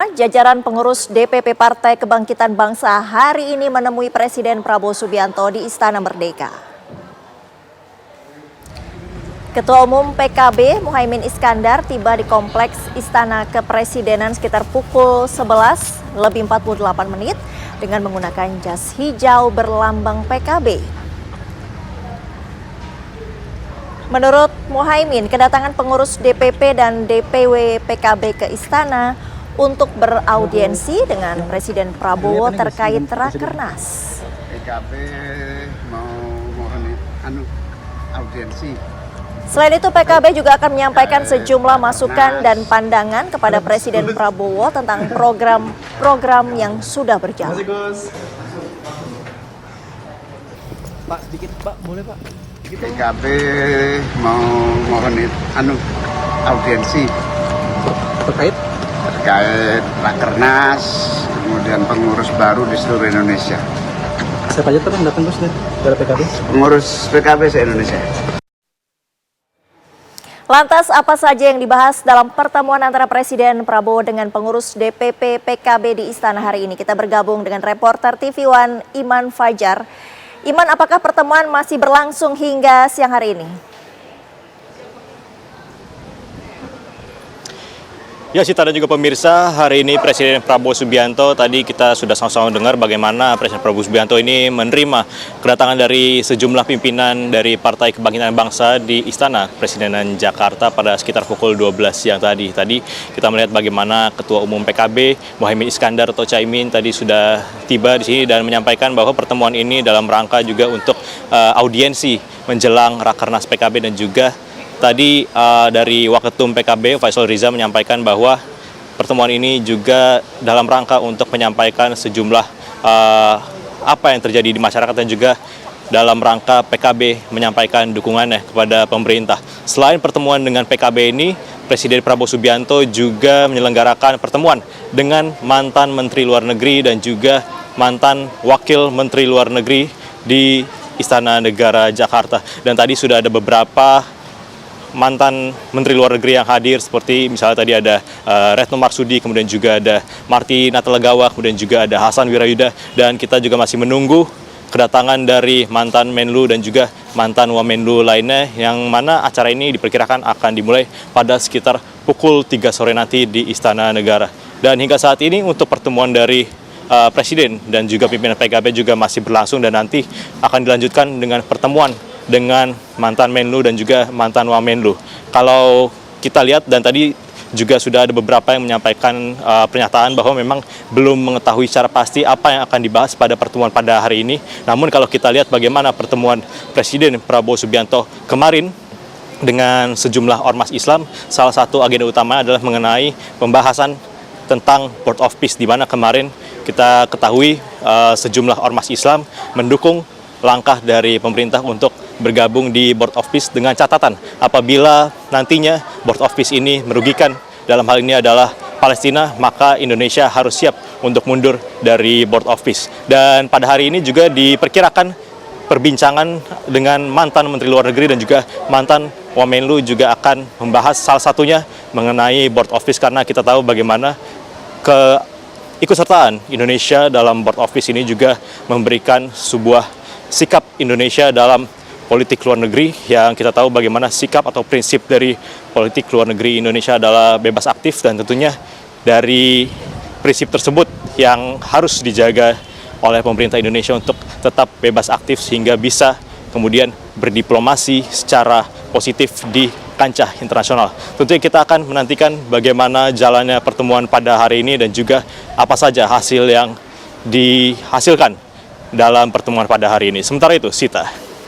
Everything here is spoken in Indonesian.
Saudara, jajaran pengurus DPP Partai Kebangkitan Bangsa hari ini menemui Presiden Prabowo Subianto di Istana Merdeka. Ketua Umum PKB Muhaimin Iskandar tiba di Kompleks Istana Kepresidenan sekitar pukul 11 lebih 48 menit dengan menggunakan jas hijau berlambang PKB. Menurut Muhaimin, kedatangan pengurus DPP dan DPW PKB ke Istana untuk beraudiensi dengan Presiden Prabowo terkait Rakernas. PKB mau audiensi. Selain itu, PKB juga akan menyampaikan sejumlah masukan dan pandangan kepada Presiden Prabowo tentang program-program yang sudah berjalan. Pak, sedikit Pak, boleh Pak? PKB mau audiensi Terkait Rakernas, kemudian pengurus baru di seluruh Indonesia. siapa aja yang datang Gus dari PKB? Pengurus PKB se-Indonesia. Lantas apa saja yang dibahas dalam pertemuan antara Presiden Prabowo dengan pengurus DPP PKB di Istana hari ini? Kita bergabung dengan reporter TV One Iman Fajar. Iman, apakah pertemuan masih berlangsung hingga siang hari ini? Ya, Sita dan juga pemirsa, hari ini Presiden Prabowo Subianto, tadi kita sudah sama-sama dengar bagaimana Presiden Prabowo Subianto ini menerima kedatangan dari sejumlah pimpinan dari Partai Kebangkitan Bangsa di Istana Presidenan Jakarta pada sekitar pukul 12 siang tadi. Tadi kita melihat bagaimana Ketua Umum PKB Muhaimin Iskandar atau Caimin tadi sudah tiba di sini dan menyampaikan bahwa pertemuan ini dalam rangka juga untuk audiensi menjelang Rakernas PKB, dan juga tadi dari Waketum PKB Faisal Riza menyampaikan bahwa pertemuan ini juga dalam rangka untuk menyampaikan sejumlah apa yang terjadi di masyarakat, dan juga dalam rangka PKB menyampaikan dukungannya kepada pemerintah. Selain pertemuan dengan PKB ini, Presiden Prabowo Subianto juga menyelenggarakan pertemuan dengan mantan Menteri Luar Negeri dan juga mantan Wakil Menteri Luar Negeri di Istana Negara Jakarta. Dan tadi sudah ada beberapa mantan Menteri Luar Negeri yang hadir, seperti misalnya tadi ada Retno Marsudi, kemudian juga ada Marty Natalegawa, kemudian juga ada Hasan Wirayuda, dan kita juga masih menunggu kedatangan dari mantan Menlu dan juga mantan Wamenlu lainnya, yang mana acara ini diperkirakan akan dimulai pada sekitar pukul 3 sore nanti di Istana Negara. Dan hingga saat ini untuk pertemuan dari Presiden dan juga pimpinan PKB juga masih berlangsung, dan nanti akan dilanjutkan dengan pertemuan dengan mantan Menlu dan juga mantan Wamenlu. Kalau kita lihat, dan tadi juga sudah ada beberapa yang menyampaikan pernyataan bahwa memang belum mengetahui secara pasti apa yang akan dibahas pada pertemuan pada hari ini. Namun kalau kita lihat bagaimana pertemuan Presiden Prabowo Subianto kemarin dengan sejumlah ormas Islam, salah satu agenda utama adalah mengenai pembahasan tentang Board of Peace, di mana kemarin kita ketahui sejumlah ormas Islam mendukung langkah dari pemerintah untuk bergabung di Board of Peace dengan catatan apabila nantinya Board of Peace ini merugikan, dalam hal ini adalah Palestina, maka Indonesia harus siap untuk mundur dari Board of Peace. Dan pada hari ini juga diperkirakan perbincangan dengan mantan Menteri Luar Negeri dan juga mantan Wamenlu juga akan membahas salah satunya mengenai Board of Peace, karena kita tahu bagaimana keikutsertaan Indonesia dalam Board of Peace ini juga memberikan sebuah sikap Indonesia dalam politik luar negeri, yang kita tahu bagaimana sikap atau prinsip dari politik luar negeri Indonesia adalah bebas aktif, dan tentunya dari prinsip tersebut yang harus dijaga oleh pemerintah Indonesia untuk tetap bebas aktif sehingga bisa kemudian berdiplomasi secara positif di kancah internasional. Tentunya kita akan menantikan bagaimana jalannya pertemuan pada hari ini dan juga apa saja hasil yang dihasilkan dalam pertemuan pada hari ini. Sementara itu, Sita.